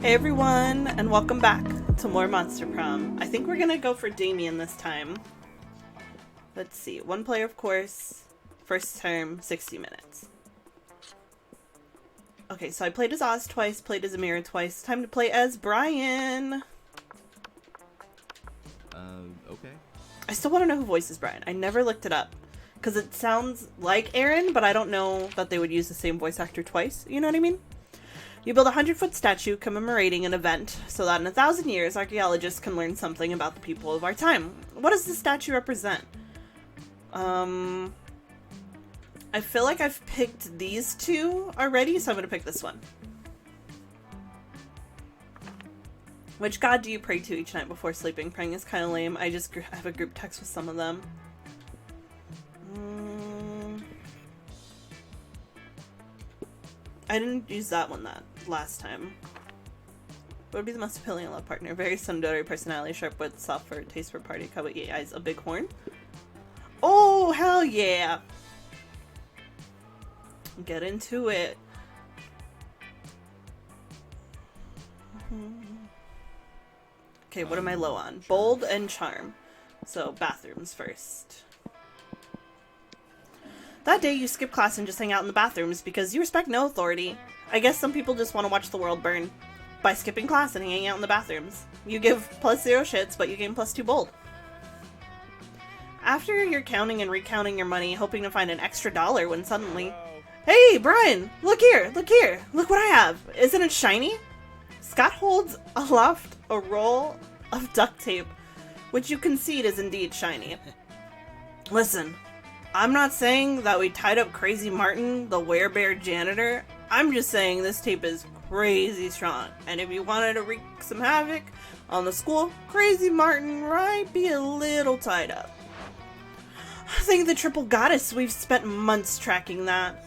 Hey everyone, and welcome back to more Monster Prom. I think we're gonna go for Damien this time. Let's see, one player of course, first term, 60 minutes. Okay, so I played as Oz twice, played as Amira twice. Time to play as Brian! Okay. I still want to know who voices Brian. I never looked it up. Because it sounds like Aaron, but I don't know that they would use the same voice actor twice. You know what I mean? You build a 100-foot statue commemorating an event so that in 1,000 years, archaeologists can learn something about the people of our time. What does the statue represent? I feel like I've picked these two already, so I'm going to pick this one. Which god do you pray to each night before sleeping? Praying is kind of lame. I have a group text with some of them. I didn't use that one last time. What would be the most appealing love partner? Very sundari personality, sharp wit, soft for taste for party, kawaii eyes, a big horn. Oh, hell yeah! Get into it. Okay, what am I low on? Bold and charm. So, bathrooms first. That day you skip class and just hang out in the bathrooms because you respect no authority. I guess some people just want to watch the world burn by skipping class and hanging out in the bathrooms. You give +0 shits, but you gain +2 bold. After you're counting and recounting your money, hoping to find an extra $1 when suddenly... Hey, Brian! Look here! Look here! Look what I have! Isn't it shiny? Scott holds aloft a roll of duct tape, which you concede is indeed shiny. Listen, I'm not saying that we tied up Crazy Martin, the werebear janitor. I'm just saying this tape is crazy strong, and if you wanted to wreak some havoc on the school, Crazy Martin might be a little tied up. I think the triple goddess, we've spent months tracking that.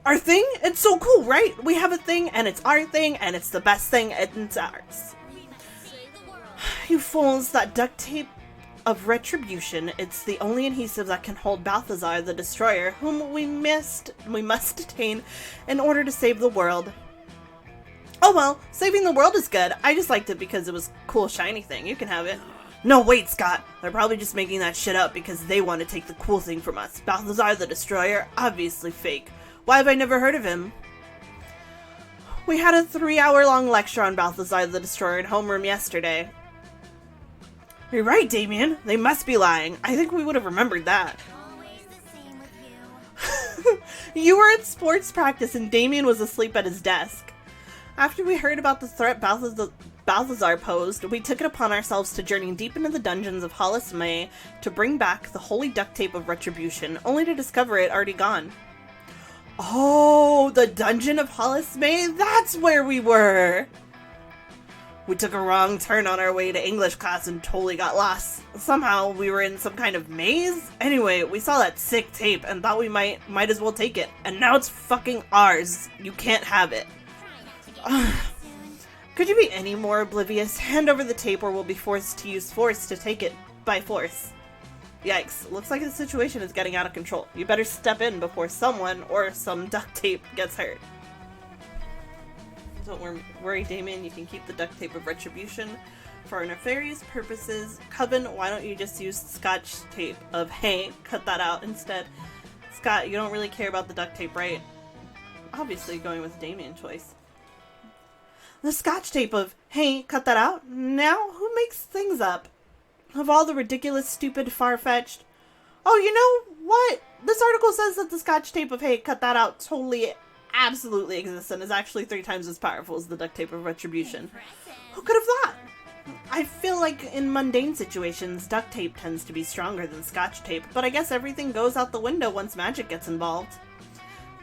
Our thing? It's so cool, right? We have a thing, and it's our thing, and it's the best thing, and it's ours. You fools, that duct tape of retribution, it's the only adhesive that can hold Balthazar the Destroyer, whom we must detain in order to save the world. Oh well, saving the world is good. I just liked it because it was a cool shiny thing. You can have it. No, wait, Scott. They're probably just making that shit up because they want to take the cool thing from us. Balthazar the Destroyer? Obviously fake. Why have I never heard of him? We had a 3-hour-long lecture on Balthazar the Destroyer in homeroom yesterday. You're right, Damien. They must be lying. I think we would have remembered that. You were at sports practice and Damien was asleep at his desk. After we heard about the threat Balthazar posed, we took it upon ourselves to journey deep into the dungeons of Hollis May to bring back the holy duct tape of retribution, only to discover it already gone. Oh, the dungeon of Hollis May? That's where we were! We took a wrong turn on our way to English class and totally got lost. Somehow we were in some kind of maze? Anyway, we saw that sick tape and thought we might as well take it. And now it's fucking ours. You can't have it. Could you be any more oblivious? Hand over the tape or we'll be forced to use force to take it by force. Yikes, looks like the situation is getting out of control. You better step in before someone or some duct tape gets hurt. Don't worry, Damien, you can keep the duct tape of retribution for our nefarious purposes. Coven, why don't you just use scotch tape of hey, cut that out instead. Scott, you don't really care about the duct tape, right? Obviously going with Damien choice. The scotch tape of hey, cut that out? Now, who makes things up? Of all the ridiculous, stupid, far-fetched... Oh, you know what? This article says that the scotch tape of hey, cut that out totally absolutely exists and is actually 3 times as powerful as the duct tape of retribution. Who could have thought? I feel like in mundane situations, duct tape tends to be stronger than scotch tape, but I guess everything goes out the window once magic gets involved.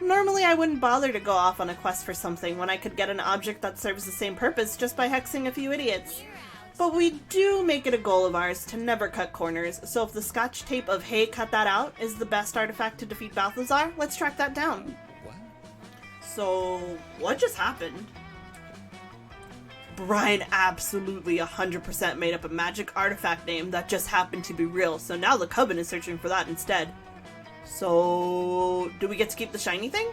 Normally I wouldn't bother to go off on a quest for something when I could get an object that serves the same purpose just by hexing a few idiots. But we do make it a goal of ours to never cut corners, so if the scotch tape of hey, cut that out is the best artifact to defeat Balthazar, let's track that down. So, what just happened? Brian absolutely 100% made up a magic artifact name that just happened to be real, so now the Coven is searching for that instead. So, do we get to keep the shiny thing?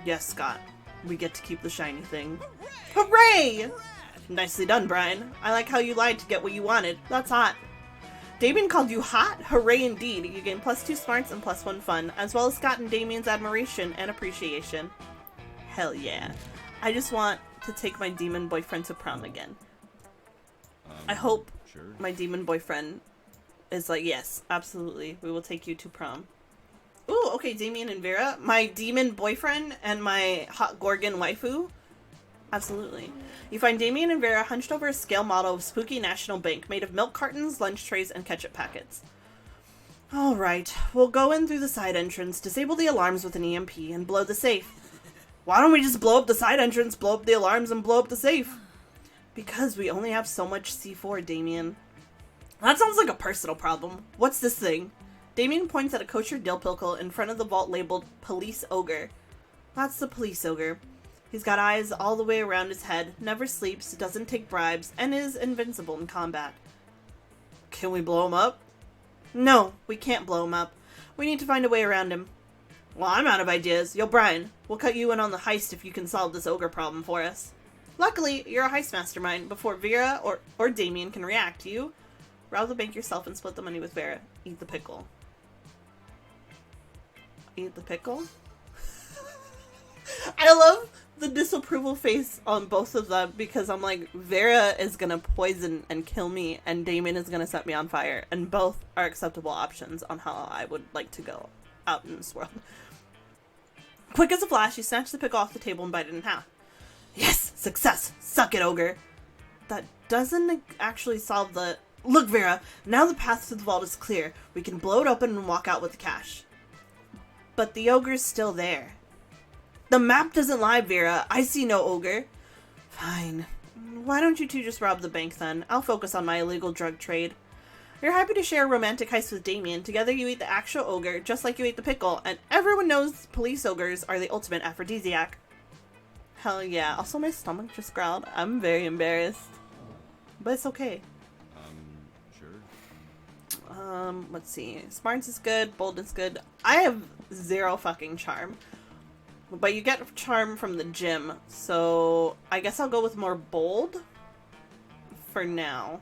Yes, Scott. We get to keep the shiny thing. Hooray! Nicely done, Brian. I like how you lied to get what you wanted. That's hot. Damien called you hot? Hooray indeed. You gain +2 smarts and +1 fun, as well as Scott and Damien's admiration and appreciation. Hell yeah. I just want to take my demon boyfriend to prom again. I hope my demon boyfriend is like, yes, absolutely. We will take you to prom. Ooh, okay, Damien and Vera. My demon boyfriend and my hot Gorgon waifu. Absolutely. You find Damien and Vera hunched over a scale model of Spooky National Bank made of milk cartons, lunch trays, and ketchup packets. Alright, we'll go in through the side entrance, disable the alarms with an EMP, and blow the safe. Why don't we just blow up the side entrance, blow up the alarms, and blow up the safe? Because we only have so much C4, Damien. That sounds like a personal problem. What's this thing? Damien points at a kosher dill pickle in front of the vault labeled Police Ogre. That's the Police Ogre. He's got eyes all the way around his head, never sleeps, doesn't take bribes, and is invincible in combat. Can we blow him up? No, we can't blow him up. We need to find a way around him. Well, I'm out of ideas. Yo, Brian, we'll cut you in on the heist if you can solve this ogre problem for us. Luckily, you're a heist mastermind. Before Vera or Damien can react, you rob the bank yourself and split the money with Vera. Eat the pickle. Eat the pickle? I love the disapproval face on both of them because I'm like, Vera is gonna poison and kill me and Damien is gonna set me on fire, and both are acceptable options on how I would like to go out in this world. Quick as a flash, you snatch the pickle off the table and bite it in half. Yes! Success! Suck it, Ogre! That doesn't actually solve the... Look, Vera! Now the path to the vault is clear. We can blow it open and walk out with the cash. But the ogre's still there. The map doesn't lie, Vera. I see no ogre. Fine. Why don't you two just rob the bank then? I'll focus on my illegal drug trade. You're happy to share a romantic heist with Damien. Together you eat the actual ogre, just like you ate the pickle, and everyone knows police ogres are the ultimate aphrodisiac. Hell yeah. Also, my stomach just growled. I'm very embarrassed. But it's okay. Sure. Let's see. Smarts is good. Bold is good. I have 0 fucking charm. But you get charm from the gym, so I guess I'll go with more bold for now.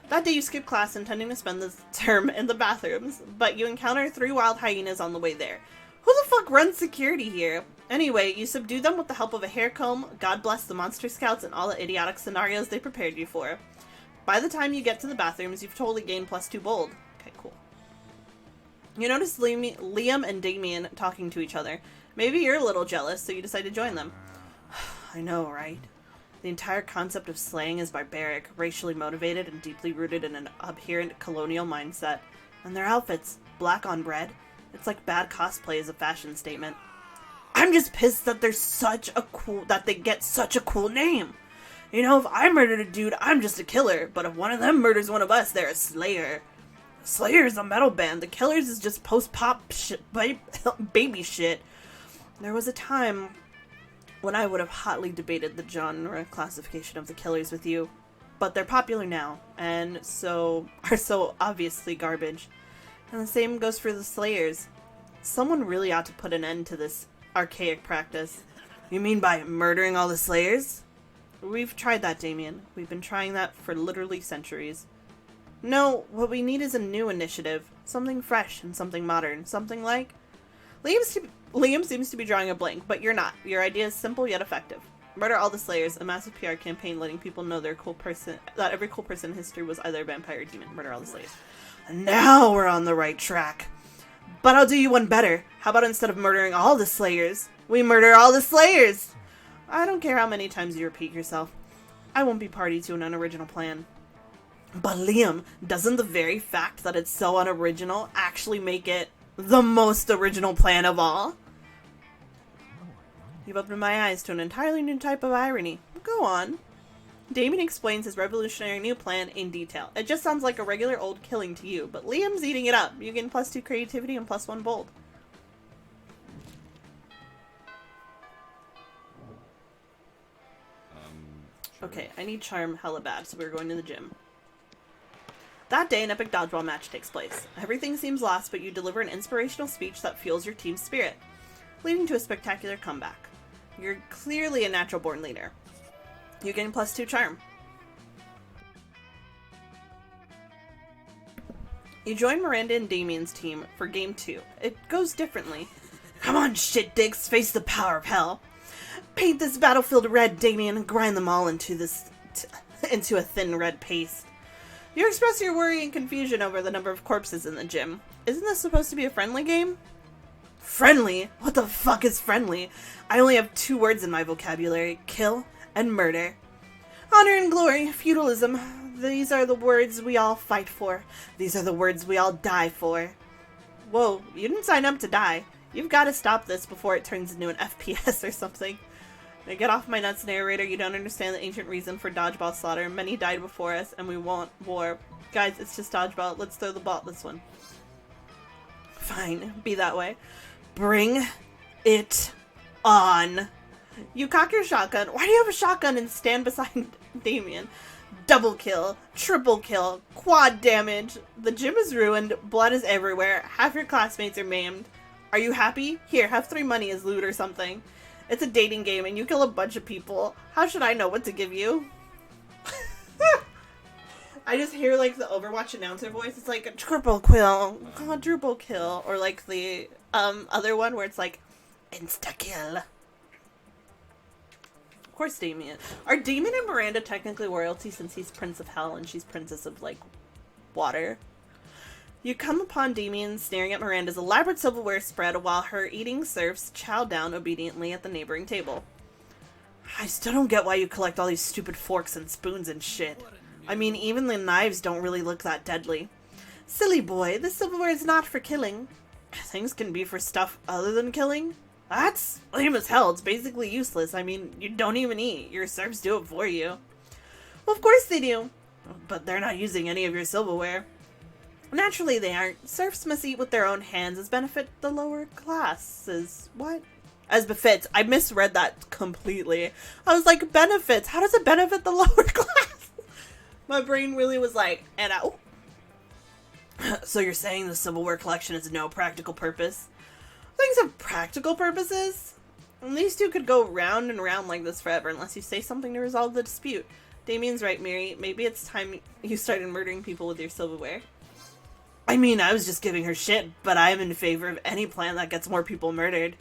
That day you skip class intending to spend the term in the bathrooms, but you encounter 3 wild hyenas on the way there. Who the fuck runs security here? Anyway, you subdue them with the help of a hair comb, God bless the monster scouts, and all the idiotic scenarios they prepared you for. By the time you get to the bathrooms, you've totally gained +2 bold. Okay, cool. You notice Liam and Damien talking to each other. Maybe you're a little jealous, so you decide to join them. I know, right? The entire concept of slaying is barbaric, racially motivated, and deeply rooted in an abhorrent colonial mindset. And their outfits, black on red, it's like bad cosplay as a fashion statement. I'm just pissed that they get such a cool name. You know, if I murdered a dude, I'm just a killer, but if one of them murders one of us, they're a slayer. Slayer is a metal band. The Killers is just post-pop shit, baby shit. There was a time when I would have hotly debated the genre classification of the Killers with you, but they're popular now, and are so obviously garbage. And the same goes for the Slayers. Someone really ought to put an end to this archaic practice. You mean by murdering all the Slayers? We've tried that, Damien. We've been trying that for literally centuries. No, what we need is a new initiative. Something fresh and something modern. Something like... Liam seems to be drawing a blank, but you're not. Your idea is simple yet effective. Murder all the Slayers, a massive PR campaign letting people know that every cool person in history was either a vampire or demon. Murder all the Slayers. Now we're on the right track. But I'll do you one better. How about instead of murdering all the Slayers, we murder all the Slayers? I don't care how many times you repeat yourself. I won't be party to an unoriginal plan. But Liam, doesn't the very fact that it's so unoriginal actually make it the most original plan of all? You've opened my eyes to an entirely new type of irony. Go on. Damien explains his revolutionary new plan in detail. It just sounds like a regular old killing to you, but Liam's eating it up. You gain +2 creativity and +1 bold. Sure. Okay, I need charm hella bad, so we're going to the gym. That day, an epic dodgeball match takes place. Everything seems lost, but you deliver an inspirational speech that fuels your team's spirit, leading to a spectacular comeback. You're clearly a natural born leader. You gain +2 charm. You join Miranda and Damien's team for Game 2. It goes differently. Come on, shit dicks, face the power of hell. Paint this battlefield red, Damien, and grind them all into a thin red paste. You express your worry and confusion over the number of corpses in the gym. Isn't this supposed to be a friendly game? Friendly? What the fuck is friendly? I only have 2 words in my vocabulary. Kill and murder. Honor and glory, feudalism. These are the words we all fight for. These are the words we all die for. Whoa, you didn't sign up to die. You've got to stop this before it turns into an FPS or something. Now get off my nuts, narrator. You don't understand the ancient reason for Dodgeball slaughter. Many died before us, and we want war. Guys, it's just Dodgeball. Let's throw the ball at this one. Fine, be that way. Bring it on. You cock your shotgun. Why do you have a shotgun and stand beside Damien? Double kill, triple kill, quad damage. The gym is ruined, blood is everywhere, half your classmates are maimed. Are you happy? Here, have 3 money as loot or something. It's a dating game and you kill a bunch of people. How should I know what to give you? I just hear like the Overwatch announcer voice. It's like a triple kill, quadruple kill, or like the other one where it's like insta kill. Of course, Damien. Are Damien and Miranda technically royalty since he's Prince of Hell and she's Princess of like water? You come upon Damien staring at Miranda's elaborate silverware spread while her eating serfs chow down obediently at the neighboring table. I still don't get why you collect all these stupid forks and spoons and shit. I mean, even the knives don't really look that deadly. Silly boy, this silverware is not for killing. Things can be for stuff other than killing. That's lame as hell. It's basically useless. I mean, you don't even eat. Your serfs do it for you. Well, of course they do. But they're not using any of your silverware. Naturally they aren't. Serfs must eat with their own hands as benefit the lower classes. What? As befits. I misread that completely. I was like, benefits? How does it benefit the lower class? My brain really was like, and I... So you're saying the silverware collection has no practical purpose? Things have practical purposes? And these two could go round and round like this forever unless you say something to resolve the dispute. Damien's right, Mary. Maybe it's time you started murdering people with your silverware. I mean, I was just giving her shit, but I am in favor of any plan that gets more people murdered.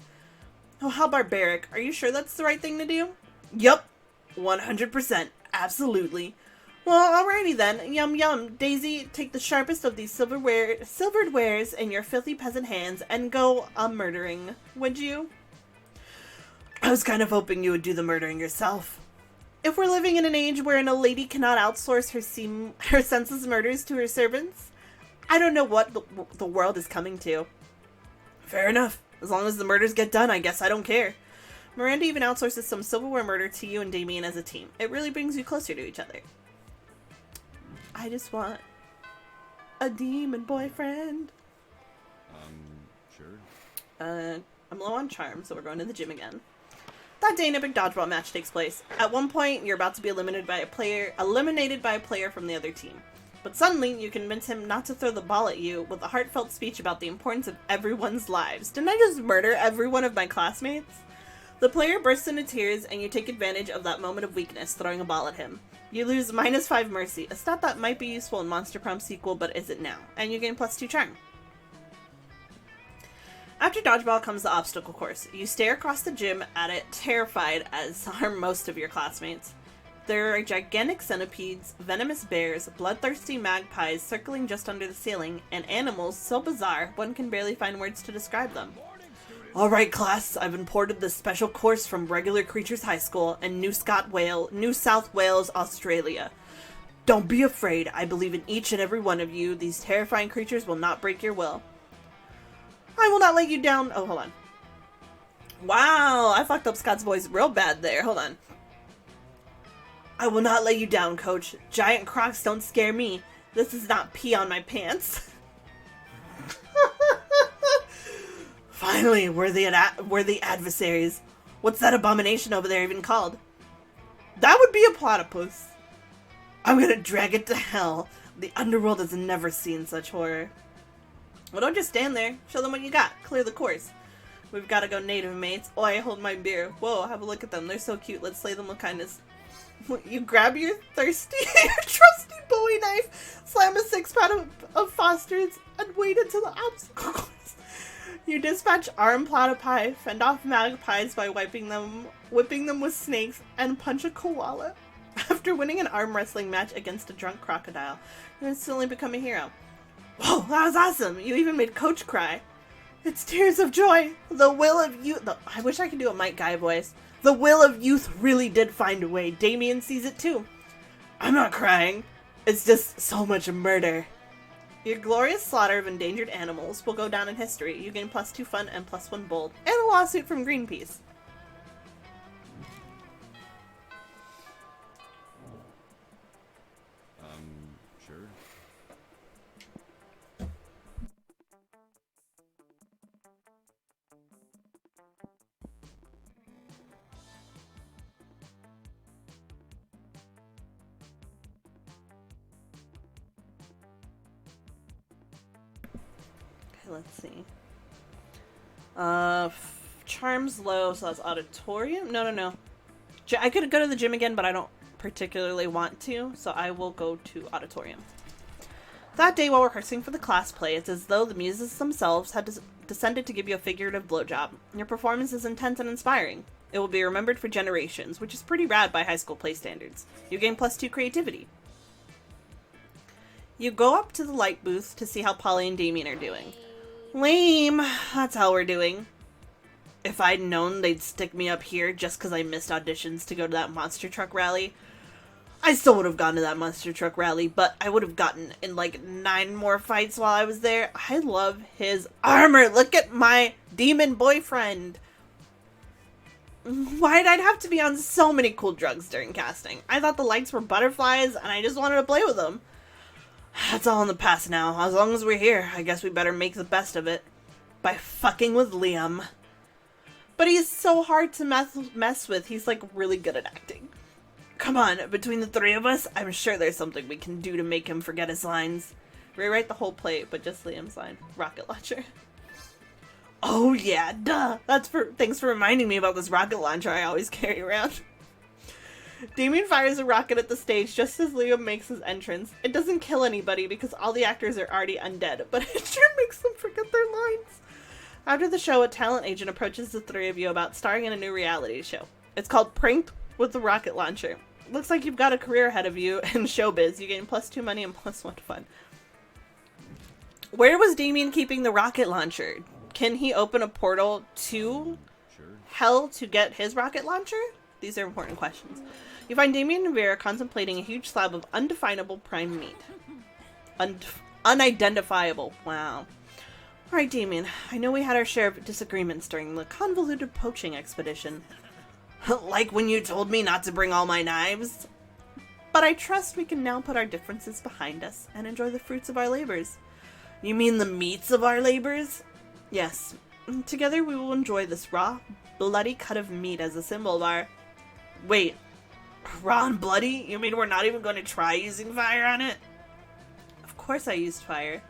Oh, how barbaric. Are you sure that's the right thing to do? Yup. 100%. Absolutely. Well, alrighty then. Yum yum. Daisy, take the sharpest of these silvered wares in your filthy peasant hands and go murdering, would you? I was kind of hoping you would do the murdering yourself. If we're living in an age wherein a lady cannot outsource her senseless murders to her servants, I don't know what the world is coming to. Fair enough. As long as the murders get done, I guess I don't care. Miranda even outsources some silverware murder to you and Damien as a team. It really brings you closer to each other. I just want a demon boyfriend. Sure. I'm low on charm, so we're going to the gym again. That day, an epic dodgeball match takes place. At one point, you're about to be eliminated by a player from the other team. But suddenly, you convince him not to throw the ball at you with a heartfelt speech about the importance of everyone's lives. Didn't I just murder every one of my classmates? The player bursts into tears, and you take advantage of that moment of weakness, throwing a ball at him. You lose -5 mercy, a stat that might be useful in Monster Prom sequel, but isn't now, and you gain +2 charm. After Dodgeball comes the obstacle course. You stare across the gym at it, terrified, as are most of your classmates. There are gigantic centipedes, venomous bears, bloodthirsty magpies circling just under the ceiling, and animals so bizarre one can barely find words to describe them. Alright class, I've imported this special course from Regular Creatures High School in New South Wales, Australia. Don't be afraid, I believe in each and every one of you. These terrifying creatures will not break your will. I will not let you down. Oh, hold on. Wow, I fucked up Scott's voice real bad there. Hold on. I will not let you down, coach. Giant crocs don't scare me. This is not pee on my pants. Finally, we're the adversaries. What's that abomination over there even called? That would be a platypus. I'm gonna drag it to hell. The underworld has never seen such horror. Well, don't just stand there. Show them what you got. Clear the course. We've got to go native, mates. Oh, I hold my beer. Whoa, have a look at them. They're so cute. Let's slay them with kindness. You grab your trusty Bowie knife, slam a six-pack of Fosters, and wait until the obstacle course. You dispatch armed platypi, fend off magpies by whipping them with snakes, and punch a koala. After winning an arm wrestling match against a drunk crocodile, you instantly become a hero. Whoa, that was awesome! You even made Coach cry. It's tears of joy. The will of youth. I wish I could do a Mike Guy voice. The will of youth really did find a way. Damien sees it too. I'm not crying. It's just so much murder. Your glorious slaughter of endangered animals will go down in history. You gain +2 fun and +1 bold. And a lawsuit from Greenpeace. Sure. Let's see. Charm's low, so that's Auditorium? No. I could go to the gym again, but I don't particularly want to, so I will go to Auditorium. That day while rehearsing for the class play, it's as though the muses themselves had descended to give you a figurative blowjob. Your performance is intense and inspiring. It will be remembered for generations, which is pretty rad by high school play standards. You gain +2 creativity. You go up to the light booth to see how Polly and Damien are doing. Lame. That's how we're doing. If I'd known they'd stick me up here just because I missed auditions to go to that monster truck rally, I still would have gone to that monster truck rally, but I would have gotten in like 9 more fights while I was there. I love his armor. Look at my demon boyfriend. Why'd I have to be on so many cool drugs during casting? I thought the lights were butterflies and I just wanted to play with them. That's all in the past now. As long as we're here, I guess we better make the best of it. By fucking with Liam. But he's so hard to mess with. He's like really good at acting. Come on, between the 3 of us, I'm sure there's something we can do to make him forget his lines. Rewrite the whole play, but just Liam's line. Rocket launcher. Oh yeah, duh. Thanks for reminding me about this rocket launcher I always carry around. Damien fires a rocket at the stage just as Liam makes his entrance. It doesn't kill anybody because all the actors are already undead, but it sure makes them forget their lines. After the show, a talent agent approaches the 3 of you about starring in a new reality show. It's called Pranked with the Rocket Launcher. Looks like you've got a career ahead of you in showbiz. You gain +2 money and +1 fun. Where was Damien keeping the rocket launcher? Can he open a portal to hell to get his rocket launcher? These are important questions. You find Damien and Vera contemplating a huge slab of undefinable prime meat. Unidentifiable. Wow. Alright, Damien. I know we had our share of disagreements during the convoluted poaching expedition. Like when you told me not to bring all my knives? But I trust we can now put our differences behind us and enjoy the fruits of our labors. You mean the meats of our labors? Yes. Together we will enjoy this raw, bloody cut of meat as a symbol of our... Wait. Raw and bloody? You mean we're not even going to try using fire on it? Of course I used fire.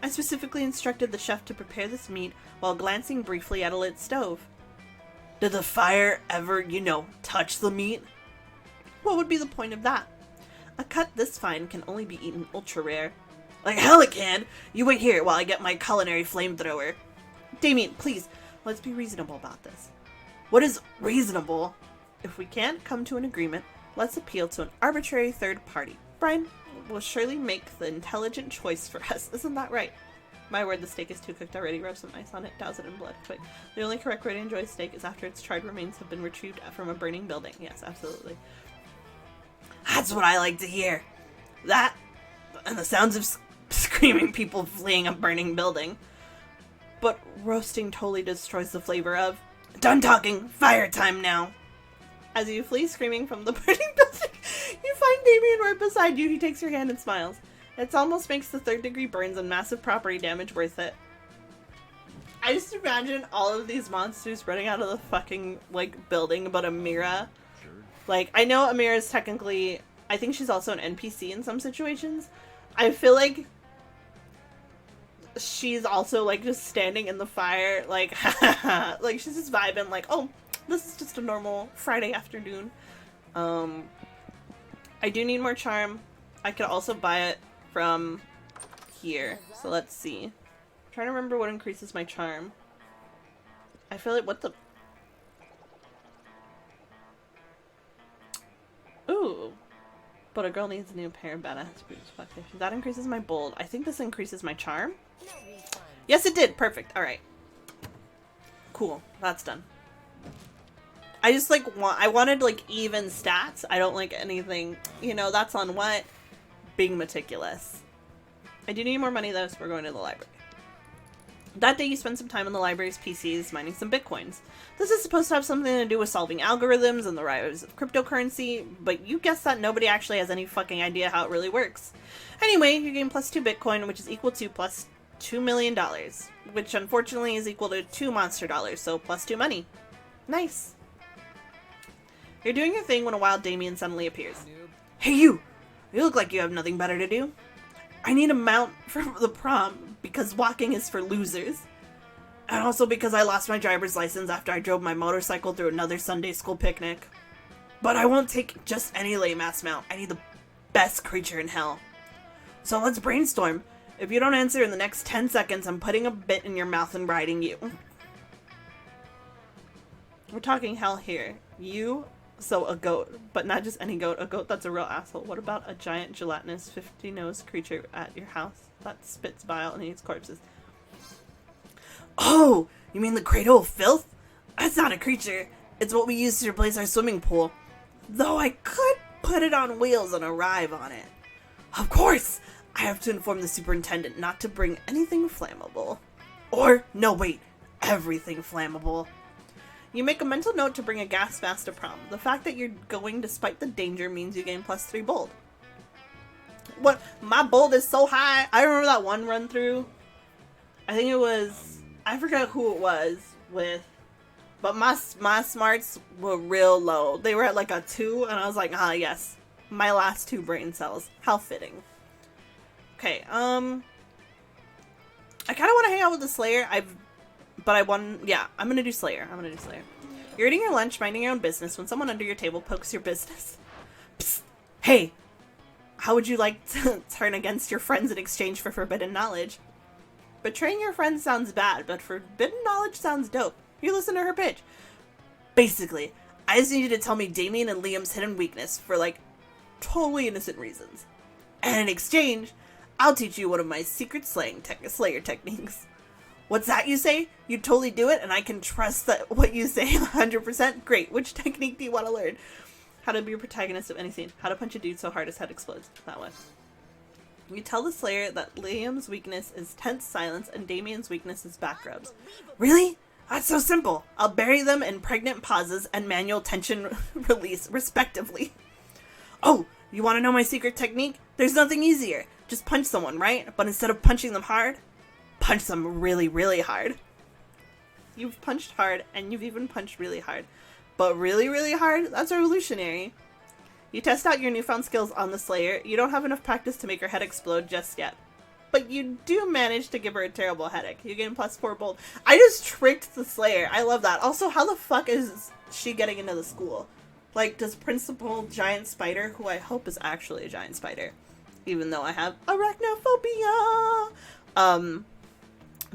I specifically instructed the chef to prepare this meat while glancing briefly at a lit stove. Did the fire ever, touch the meat? What would be the point of that? A cut this fine can only be eaten ultra rare. Like hell it can! You wait here while I get my culinary flamethrower. Damien, please, let's be reasonable about this. What is reasonable? If we can't come to an agreement, let's appeal to an arbitrary third party. Brian will surely make the intelligent choice for us. Isn't that right? My word, the steak is too cooked already. Rub some ice on it, douse it in blood. Quick. The only correct way to enjoy steak is after its charred remains have been retrieved from a burning building. Yes, absolutely. That's what I like to hear. That, and the sounds of screaming people fleeing a burning building. But roasting totally destroys the flavor of... Done talking! Fire time now! As you flee screaming from the burning building, you find Damien right beside you. He takes your hand and smiles. It almost makes the 3rd-degree burns and massive property damage worth it. I just imagine all of these monsters running out of the fucking, building, but Amira. Sure. I know Amira is technically... I think she's also an NPC in some situations. I feel like she's also, like, just standing in the fire, like, like, she's just vibing, like, oh, this is just a normal Friday afternoon. I do need more charm. I could also buy it from here. So let's see. I'm trying to remember what increases my charm. I feel like, what the... Ooh. But a girl needs a new pair of badass boots. That increases my bold. I think this increases my charm. Yes, it did. Perfect. Alright. Cool. That's done. I just, like, I wanted, like, even stats. I don't like anything, you know, that's on what? Being meticulous. I do need more money, though, so we're going to the library. That day, you spend some time on the library's PCs mining some bitcoins. This is supposed to have something to do with solving algorithms and the rise of cryptocurrency, but you guess that nobody actually has any fucking idea how it really works. Anyway, you gain plus 2 bitcoin, which is equal to plus $2 million, which unfortunately is equal to 2 monster dollars, so plus 2 money. Nice. You're doing your thing when a wild Damien suddenly appears. Hey you! You look like you have nothing better to do. I need a mount for the prom because walking is for losers. And also because I lost my driver's license after I drove my motorcycle through another Sunday school picnic. But I won't take just any lame-ass mount. I need the best creature in hell. So let's brainstorm. If you don't answer in the next 10 seconds, I'm putting a bit in your mouth and riding you. We're talking hell here. You... So a goat, but not just any goat, a goat that's a real asshole. What about a giant gelatinous 50-nosed creature at your house that spits bile and eats corpses? Oh, you mean the cradle of filth? That's not a creature. It's what we use to replace our swimming pool. Though I could put it on wheels and arrive on it. Of course! I have to inform the superintendent not to bring anything flammable. Or, no wait, everything flammable. You make a mental note to bring a gas mask to prom. The fact that you're going despite the danger means you gain plus 3 bold. What? My bold is so high. I remember that one run through. I think it was... I forgot who it was with. But my smarts were real low. They were at like a 2 and I was like, ah yes. My last 2 brain cells. How fitting. Okay, I kind of want to hang out with the Slayer. Yeah, I'm gonna do Slayer. You're eating your lunch, minding your own business, when someone under your table pokes your business. Psst. Hey! How would you like to turn against your friends in exchange for forbidden knowledge? Betraying your friends sounds bad, but forbidden knowledge sounds dope. You listen to her pitch. Basically, I just need you to tell me Damien and Liam's hidden weakness for, like, totally innocent reasons. And in exchange, I'll teach you one of my secret Slayer techniques. What's that you say? You totally do it, and I can trust that what you say 100%? Great. Which technique do you want to learn? How to be a protagonist of any scene. How to punch a dude so hard his head explodes. That one. You tell the Slayer that Liam's weakness is tense silence and Damien's weakness is back rubs. Really? That's so simple. I'll bury them in pregnant pauses and manual tension release, respectively. Oh, you want to know my secret technique? There's nothing easier. Just punch someone, right? But instead of punching them hard, punch them really, really hard. You've punched hard, and you've even punched really hard. But really, really hard? That's revolutionary. You test out your newfound skills on the Slayer. You don't have enough practice to make her head explode just yet. But you do manage to give her a terrible headache. You gain plus 4 bold. I just tricked the Slayer. I love that. Also, how the fuck is she getting into the school? Like, does Principal Giant Spider, who I hope is actually a giant spider, even though I have arachnophobia,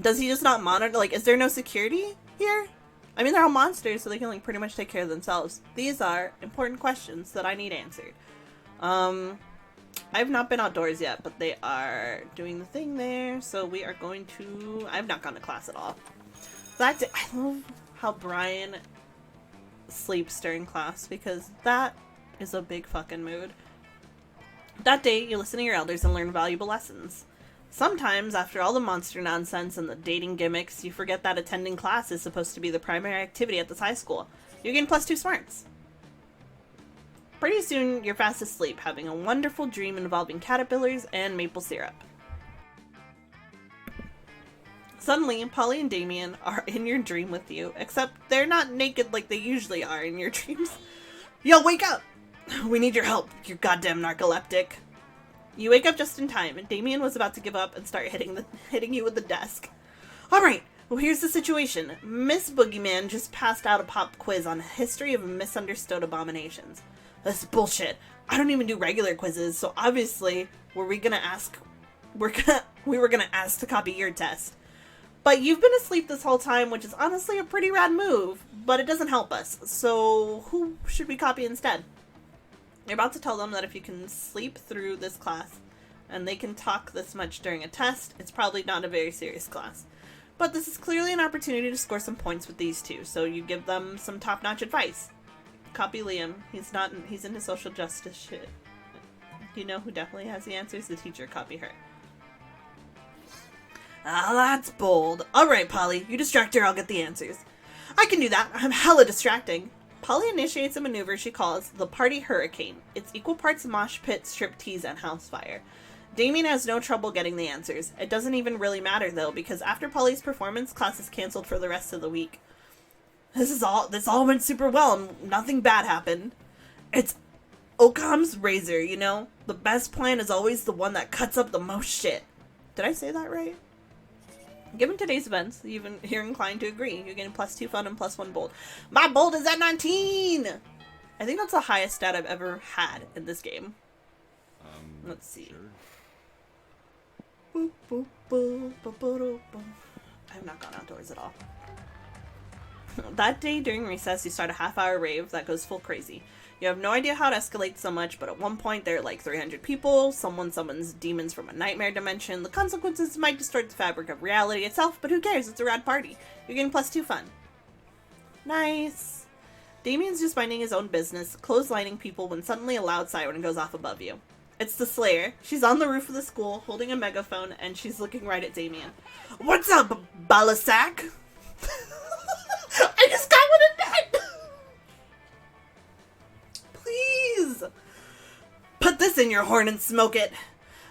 does he just not monitor? Like, is there no security here? I mean, they're all monsters, so they can, like, pretty much take care of themselves. These are important questions that I need answered. I've not been outdoors yet, but they are doing the thing there, so we are going to... I've not gone to class at all. I love how Brian sleeps during class, because that is a big fucking mood. That day, you listen to your elders and learn valuable lessons. Sometimes, after all the monster nonsense and the dating gimmicks, you forget that attending class is supposed to be the primary activity at this high school. You gain plus 2 smarts. Pretty soon, you're fast asleep, having a wonderful dream involving caterpillars and maple syrup. Suddenly, Polly and Damien are in your dream with you, except they're not naked like they usually are in your dreams. Yo, wake up! We need your help, you goddamn narcoleptic. You wake up just in time, and Damien was about to give up and start hitting you with the desk. Alright, well here's the situation. Miss Boogeyman just passed out a pop quiz on history of misunderstood abominations. That's bullshit. I don't even do regular quizzes, so obviously we were gonna ask to copy your test. But you've been asleep this whole time, which is honestly a pretty rad move, but it doesn't help us. So who should we copy instead? You're about to tell them that if you can sleep through this class, and they can talk this much during a test, it's probably not a very serious class. But this is clearly an opportunity to score some points with these two, so you give them some top-notch advice. Copy Liam. He's into social justice shit. You know who definitely has the answers? The teacher. Copy her. Ah, that's bold. Alright, Polly. You distract her, I'll get the answers. I can do that. I'm hella distracting. Polly initiates a maneuver she calls the Party Hurricane. It's equal parts mosh pit, striptease, and house fire. Damien has no trouble getting the answers. It doesn't even really matter, though, because after Polly's performance, class is canceled for the rest of the week. This all went super well, and nothing bad happened. It's Occam's razor, you know? The best plan is always the one that cuts up the most shit. Did I say that right? Given today's events, you're inclined to agree. You're getting +2 fun and +1 bold. My bold is at 19! I think that's the highest stat I've ever had in this game. Let's see. Sure. Boop, boop, boop, boop, boop, boop, boop. I have not gone outdoors at all. That day during recess, you start a half-hour rave that goes full crazy. You have no idea how it escalates so much, but at one point there are like 300 people, someone summons demons from a nightmare dimension. The consequences might distort the fabric of reality itself, but who cares? It's a rad party. You're getting +2 fun. Nice. Damien's just minding his own business, clotheslining people when suddenly a loud siren goes off above you. It's the Slayer. She's on the roof of the school, holding a megaphone, and she's looking right at Damien. What's up, Balasac? I just got one in bed! Please! Put this in your horn and smoke it.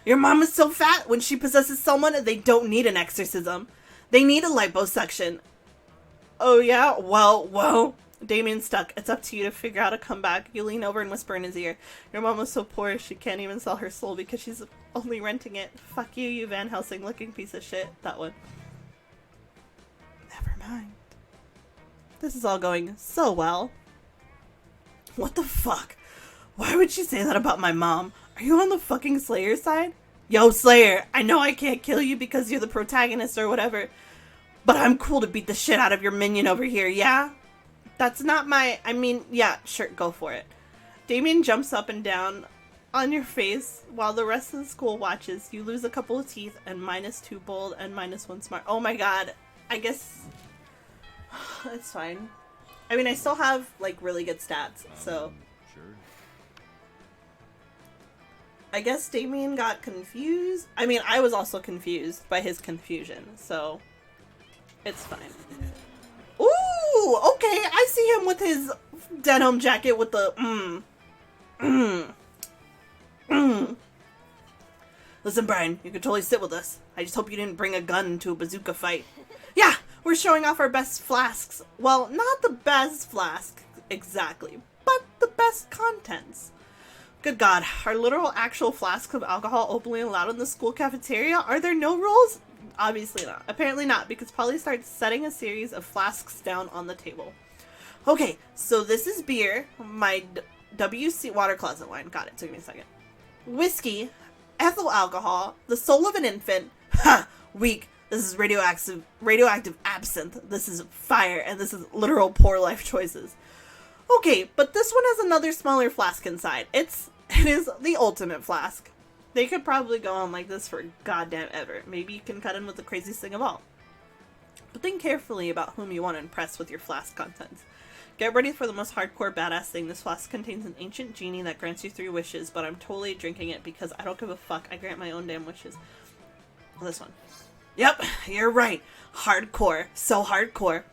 Your mom is so fat, when she possesses someone, they don't need an exorcism. They need a liposuction. Oh yeah? Well. Damien's stuck. It's up to you to figure out a comeback. You lean over and whisper in his ear. Your mom was so poor she can't even sell her soul because she's only renting it. Fuck you, you Van Helsing looking piece of shit. That one. Never mind. This is all going so well. What the fuck? Why would she say that about my mom? Are you on the fucking Slayer side? Yo, Slayer, I know I can't kill you because you're the protagonist or whatever, but I'm cool to beat the shit out of your minion over here, yeah? That's not my... yeah, sure, go for it. Damien jumps up and down on your face while the rest of the school watches. You lose a couple of teeth and -2 bold and -1 smart. Oh my god. I guess... it's fine. I mean, I still have, like, really good stats, so... Sure. I guess Damien got confused. I mean, I was also confused by his confusion, so... it's fine. Ooh, okay, I see him with his denim jacket with the Listen, Brian, you can totally sit with us. I just hope you didn't bring a gun to a bazooka fight. Yeah, we're showing off our best flasks. Well, not the best flask, exactly, but the best contents. Good God, are literal actual flasks of alcohol openly allowed in the school cafeteria? Are there no rules? Obviously not. Apparently not, because Polly starts setting a series of flasks down on the table. Okay, so this is beer, my WC water closet wine. Got it. Took me a second. Whiskey, ethyl alcohol, the soul of an infant. Ha! Weak. This is radioactive absinthe. This is fire, and this is literal poor life choices. Okay, but this one has another smaller flask inside. It is the ultimate flask. They could probably go on like this for goddamn ever. Maybe you can cut in with the craziest thing of all. But think carefully about whom you want to impress with your flask contents. Get ready for the most hardcore badass thing. This flask contains an ancient genie that grants you 3 wishes, but I'm totally drinking it because I don't give a fuck. I grant my own damn wishes. This one. Yep, you're right. Hardcore. So hardcore.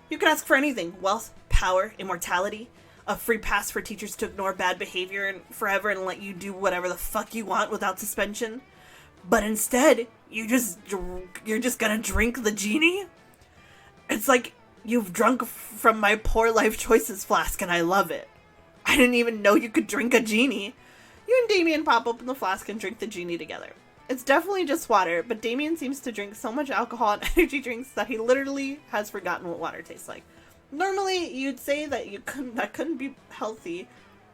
You can ask for anything. Wealth, power, immortality. A free pass for teachers to ignore bad behavior and forever and let you do whatever the fuck you want without suspension. But instead, you're just gonna drink the genie? It's like you've drunk from my poor life choices flask and I love it. I didn't even know you could drink a genie. You and Damien pop open the flask and drink the genie together. It's definitely just water, but Damien seems to drink so much alcohol and energy drinks that he literally has forgotten what water tastes like. Normally, you'd say that that couldn't be healthy,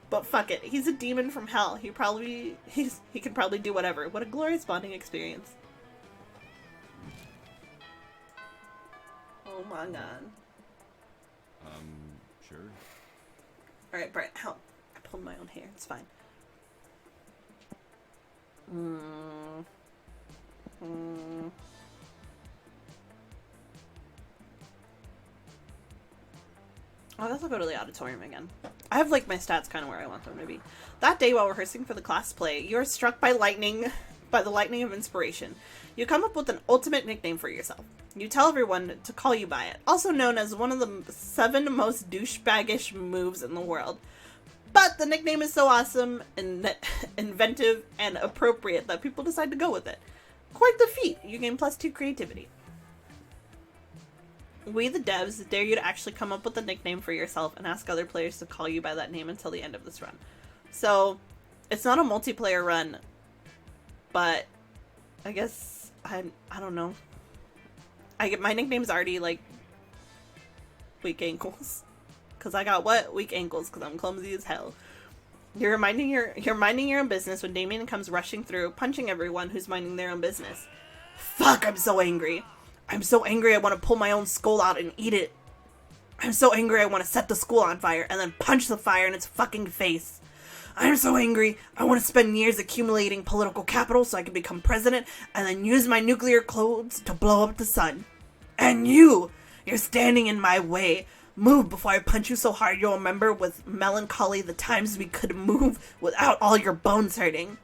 but fuck it. He's a demon from hell. He can probably do whatever. What a glorious bonding experience. Oh my god. Sure. Alright, Brian, help. I pulled my own hair. It's fine. I guess I'll go to the auditorium again. I have, like, my stats kind of where I want them to be. That day, while rehearsing for the class play, you are struck by the lightning of inspiration. You come up with an ultimate nickname for yourself. You tell everyone to call you by it, also known as one of the 7 most douchebaggish moves in the world. But the nickname is so awesome and inventive and appropriate that people decide to go with it. Quite the feat. You gain +2 creativity. We, the devs, dare you to actually come up with a nickname for yourself and ask other players to call you by that name until the end of this run. So, it's not a multiplayer run, but I guess, I don't know. My nickname's already, like, weak ankles. Because I got what? Weak ankles, because I'm clumsy as hell. You're minding your own business when Damien comes rushing through, punching everyone who's minding their own business. Fuck, I'm so angry. I'm so angry I want to pull my own skull out and eat it. I'm so angry I want to set the school on fire and then punch the fire in its fucking face. I'm so angry I want to spend years accumulating political capital so I can become president and then use my nuclear codes to blow up the sun. And you're standing in my way. Move before I punch you so hard you'll remember with melancholy the times we could move without all your bones hurting.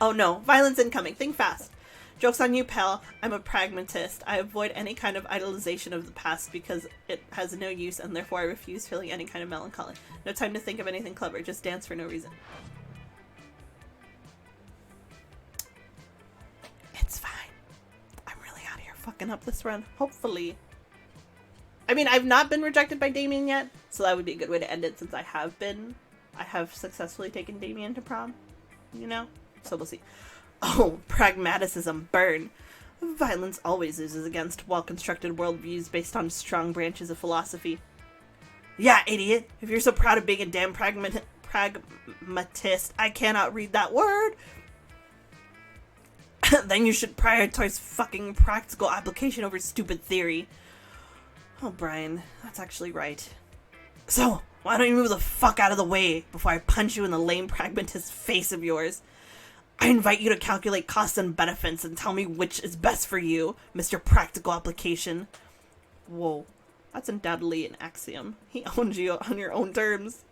Oh no, violence incoming. Think fast. Joke's on you, pal. I'm a pragmatist. I avoid any kind of idolization of the past because it has no use and therefore I refuse feeling any kind of melancholy. No time to think of anything clever. Just dance for no reason. It's fine. I'm really out here fucking up this run. Hopefully. I mean, I've not been rejected by Damien yet, so that would be a good way to end it since I have successfully taken Damien to prom, you know? So we'll see. Oh, pragmaticism, burn. Violence always loses against well-constructed worldviews based on strong branches of philosophy. Yeah, idiot. If you're so proud of being a damn pragmatist, I cannot read that word. Then you should prioritize fucking practical application over stupid theory. Oh, Brian, that's actually right. So, why don't you move the fuck out of the way before I punch you in the lame pragmatist face of yours? I invite you to calculate costs and benefits and tell me which is best for you, Mr. Practical Application. Whoa, that's undoubtedly an axiom. He owns you on your own terms.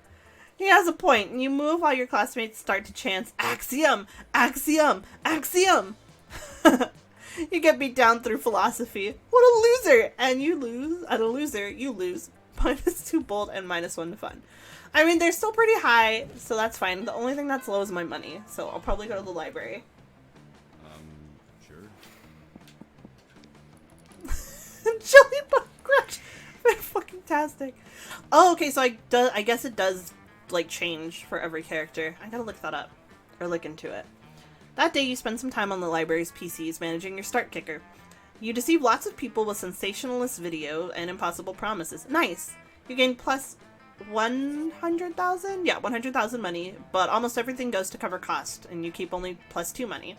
He has a point. You move while your classmates start to chant, Axiom! Axiom! Axiom! You get beat down through philosophy. What a loser! And you lose. At a loser, you lose. -2 bold and -1 to fun. I mean, they're still pretty high, so that's fine. The only thing that's low is my money, so I'll probably go to the library. Sure. Jelly Bug Crush! They're fucking tastic. Oh, okay, so I guess it does, like, change for every character. I gotta look that up. Or look into it. That day, you spend some time on the library's PCs managing your start kicker. You deceive lots of people with sensationalist video and impossible promises. Nice! You gain plus 100,000? Yeah, 100,000 money, but almost everything goes to cover cost, and you keep only +2 money.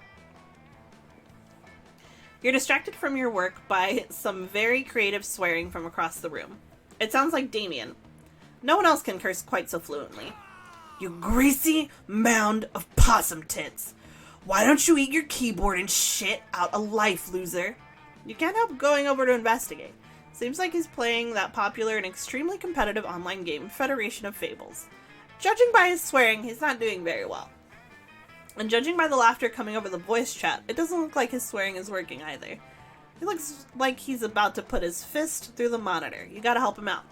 You're distracted from your work by some very creative swearing from across the room. It sounds like Damien. No one else can curse quite so fluently. You greasy mound of possum tits! Why don't you eat your keyboard and shit out a life, loser? You can't help going over to investigate. Seems like he's playing that popular and extremely competitive online game, Federation of Fables. Judging by his swearing, he's not doing very well. And judging by the laughter coming over the voice chat, it doesn't look like his swearing is working either. He looks like he's about to put his fist through the monitor. You gotta help him out.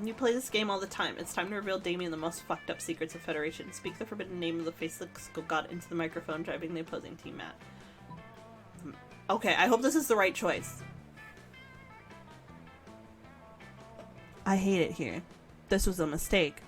You play this game all the time. It's time to reveal Damien the most fucked up secrets of Federation. Speak the forbidden name of the faceless god into the microphone, driving the opposing team mad. Okay, I hope this is the right choice. I hate it here. This was a mistake.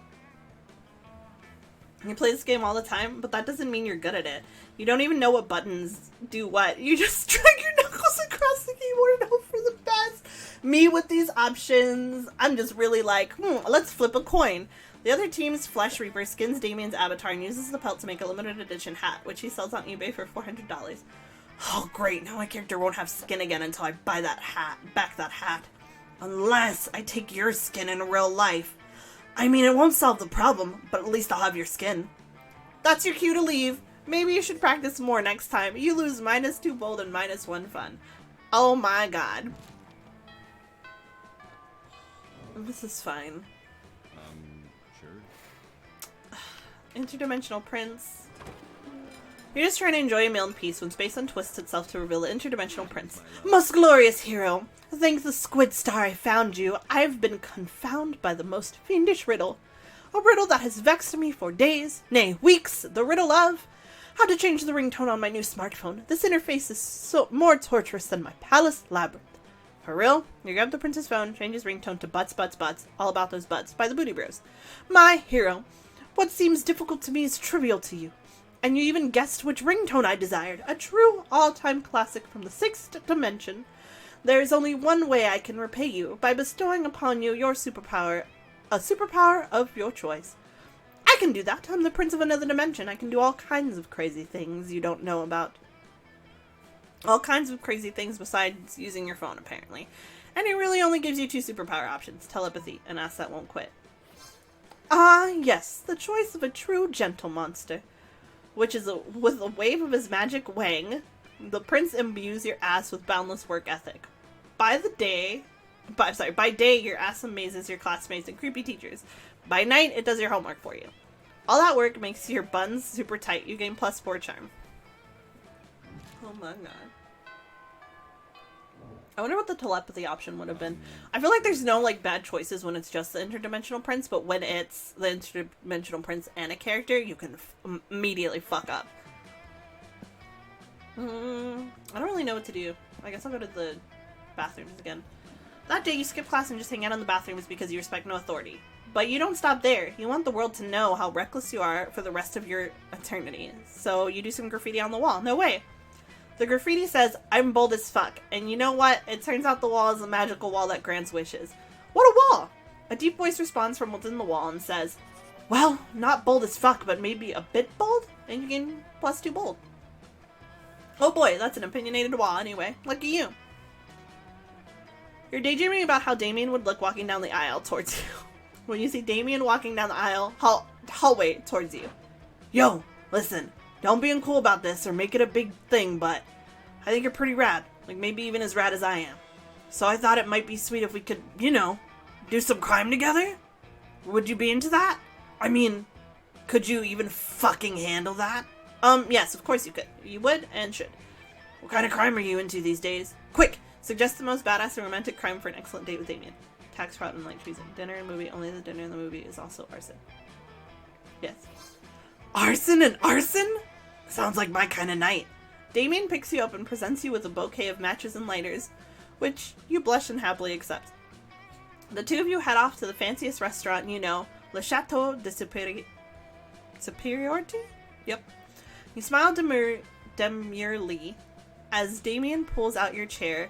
You play this game all the time, but that doesn't mean you're good at it. You don't even know what buttons do what. You just drag your knuckles across the keyboard and hope for the best. Me with these options, I'm just really like, let's flip a coin. The other team's Flesh Reaper skins Damien's avatar and uses the pelt to make a limited edition hat, which he sells on eBay for $400. Oh great, now my character won't have skin again until I buy that hat. Unless I take your skin in real life. I mean, it won't solve the problem, but at least I'll have your skin. That's your cue to leave. Maybe you should practice more next time. You lose -2 bold and -1 fun. Oh my god. This is fine. Sure. Interdimensional Prince. You're just trying to enjoy a meal in peace when space untwists itself to reveal the interdimensional prince. Most glorious hero! Thank the squid star I found you. I've been confounded by the most fiendish riddle. A riddle that has vexed me for days, nay, weeks. The riddle of how to change the ringtone on my new smartphone. This interface is so more torturous than my palace labyrinth. For real? You grab the prince's phone, change his ringtone to butts, butts, butts, all about those butts, by the Booty Bros. My hero. What seems difficult to me is trivial to you. And you even guessed which ringtone I desired. A true all-time classic from the 6th dimension. There is only one way I can repay you, by bestowing upon you your superpower, a superpower of your choice. I can do that. I'm the prince of another dimension. I can do all kinds of crazy things you don't know about. All kinds of crazy things besides using your phone, apparently. And it really only gives you 2 superpower options, telepathy and Ass That Won't Quit. Ah, yes, the choice of a true gentle monster. Which is with a wave of his magic wang, the prince imbues your ass with boundless work ethic. By day, your ass amazes your classmates and creepy teachers. By night, it does your homework for you. All that work makes your buns super tight. You gain +4 charm. Oh my god. I wonder what the telepathy option would have been. I feel like there's no, like, bad choices when it's just the interdimensional prince, but when it's the interdimensional prince and a character, you can immediately fuck up. I don't really know what to do. I guess I'll go to the bathrooms again. That day you skip class and just hang out in the bathrooms because you respect no authority. But you don't stop there. You want the world to know how reckless you are for the rest of your eternity. So you do some graffiti on the wall. No way. The graffiti says, I'm bold as fuck. And you know what? It turns out the wall is a magical wall that grants wishes. What a wall! A deep voice responds from within the wall and says, well, not bold as fuck, but maybe a bit bold? And you gain +2 bold. Oh boy, that's an opinionated wall anyway. Lucky you. You're daydreaming about how Damien would look walking down the aisle towards you. When you see Damien walking down the hallway towards you. Yo, listen, don't be uncool about this or make it a big thing, but I think you're pretty rad. Like maybe even as rad as I am. So I thought it might be sweet if we could, you know, do some crime together? Would you be into that? I mean, could you even fucking handle that? Yes, of course you could. You would and should. What kind of crime are you into these days? Quick! Suggest the most badass and romantic crime for an excellent date with Damien. Tax, fraud, and light treason. Dinner and movie. Only the dinner in the movie is also arson. Yes. Arson and arson? Sounds like my kind of night. Damien picks you up and presents you with a bouquet of matches and lighters, which you blush and happily accept. The two of you head off to the fanciest restaurant you know, Le Chateau de Superiority? Yep. You smile demurely as Damien pulls out your chair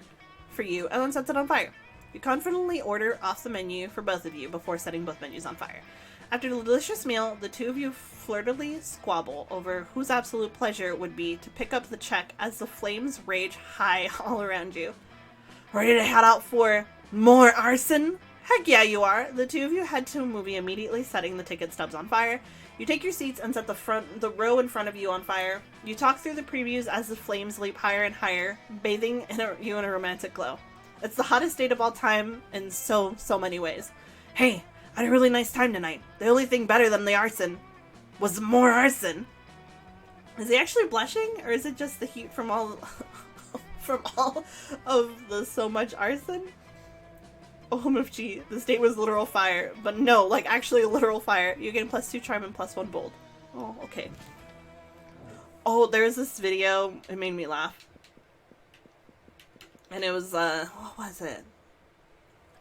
for you and then sets it on fire. You confidently order off the menu for both of you before setting both menus on fire. After the delicious meal, the two of you flirtily squabble over whose absolute pleasure it would be to pick up the check as the flames rage high all around you. Ready to head out for more arson? Heck yeah, you are! The two of you head to a movie, immediately setting the ticket stubs on fire. You take your seats and set the row in front of you on fire. You talk through the previews as the flames leap higher and higher, bathing you in a romantic glow. It's the hottest date of all time in so many ways. Hey, I had a really nice time tonight. The only thing better than the arson was more arson. Is he actually blushing, or is it just the heat from all of the so much arson? Oh, MFG, this date was literal fire. But no, like actually literal fire. You gain +2 charm and +1 bold. Oh, okay. Oh, there's this video. It made me laugh. And it was, what was it?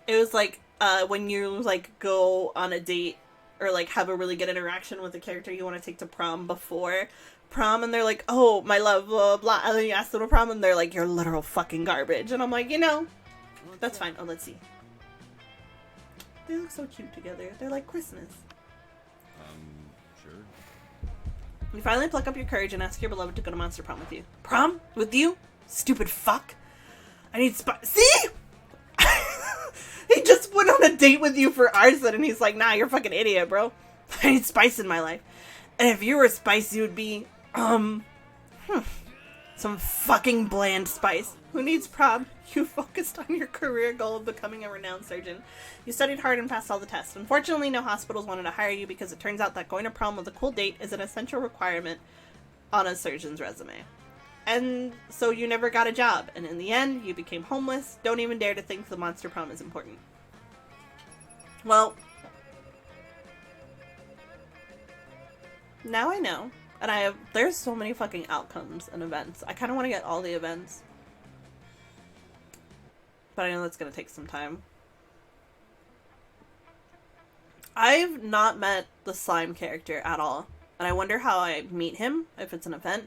It was like, when you, like, go on a date or like have a really good interaction with the character you want to take to prom before prom, and they're like, oh, my love, blah, blah, and then you ask them to prom, and they're like, you're literal fucking garbage. And I'm like, you know, that's fine. Oh, let's see. They look so cute together. They're like Christmas. Sure. You finally pluck up your courage and ask your beloved to go to Monster Prom with you. Prom? With you? Stupid fuck. I need spice. See? He just went on a date with you for arson, and he's like, nah, you're a fucking idiot, bro. I need spice in my life. And if you were spice, you would be, some fucking bland spice. Who needs prom? You focused on your career goal of becoming a renowned surgeon. You studied hard and passed all the tests. Unfortunately, no hospitals wanted to hire you because it turns out that going to prom with a cool date is an essential requirement on a surgeon's resume. And so you never got a job, and in the end, you became homeless. Don't even dare to think the Monster Prom is important. Well, now I know. And there's so many fucking outcomes and events. I kind of want to get all the events. But I know that's going to take some time. I've not met the slime character at all. And I wonder how I meet him, if it's an event.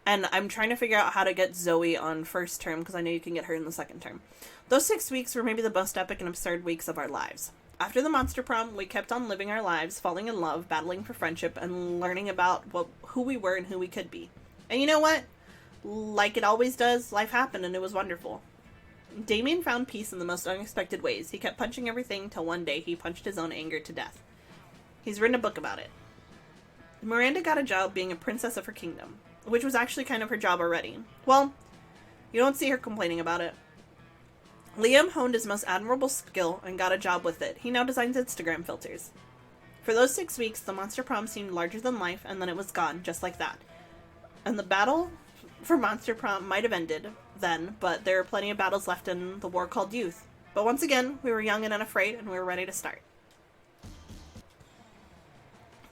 And I'm trying to figure out how to get Zoe on first term, because I know you can get her in the second term. Those 6 weeks were maybe the most epic and absurd weeks of our lives. After the Monster Prom, we kept on living our lives, falling in love, battling for friendship, and learning about who we were and who we could be. And you know what? Like it always does, life happened and it was wonderful. Damien found peace in the most unexpected ways. He kept punching everything till one day he punched his own anger to death. He's written a book about it. Miranda got a job being a princess of her kingdom, which was actually kind of her job already. Well, you don't see her complaining about it. Liam honed his most admirable skill and got a job with it. He now designs Instagram filters. For those 6 weeks, the Monster Prom seemed larger than life, and then it was gone, just like that. And the battle for Monster Prom might have ended then, but there are plenty of battles left in the war called youth. But once again, we were young and unafraid, and we were ready to start.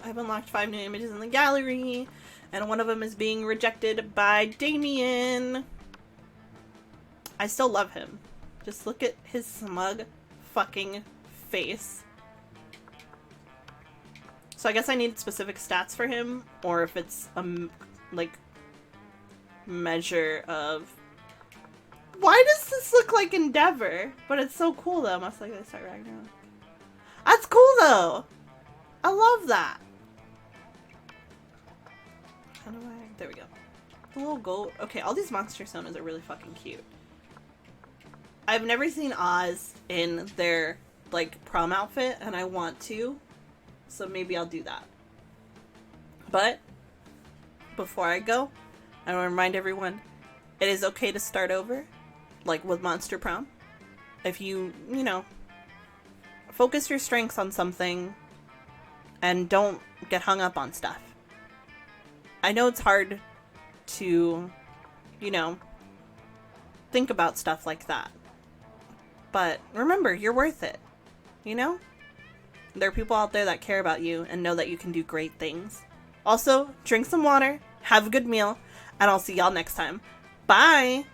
I've unlocked 5 new images in the gallery, and one of them is being rejected by Damien. I still love him. Just look at his smug fucking face. So I guess I need specific stats for him, or if it's a, like, measure of... Why does this look like Endeavor? But it's so cool though, much like they start Ragnarok. That's cool though! I love that! How do I... There we go. The little goat. Okay, all these monster sonas are really fucking cute. I've never seen Oz in their, like, prom outfit, and I want to. So maybe I'll do that. But, before I go, I want to remind everyone, it is okay to start over, like with Monster Prom. If you know, focus your strengths on something, and don't get hung up on stuff. I know it's hard to, you know, think about stuff like that. But remember, you're worth it. You know? There are people out there that care about you and know that you can do great things. Also, drink some water, have a good meal, and I'll see y'all next time. Bye!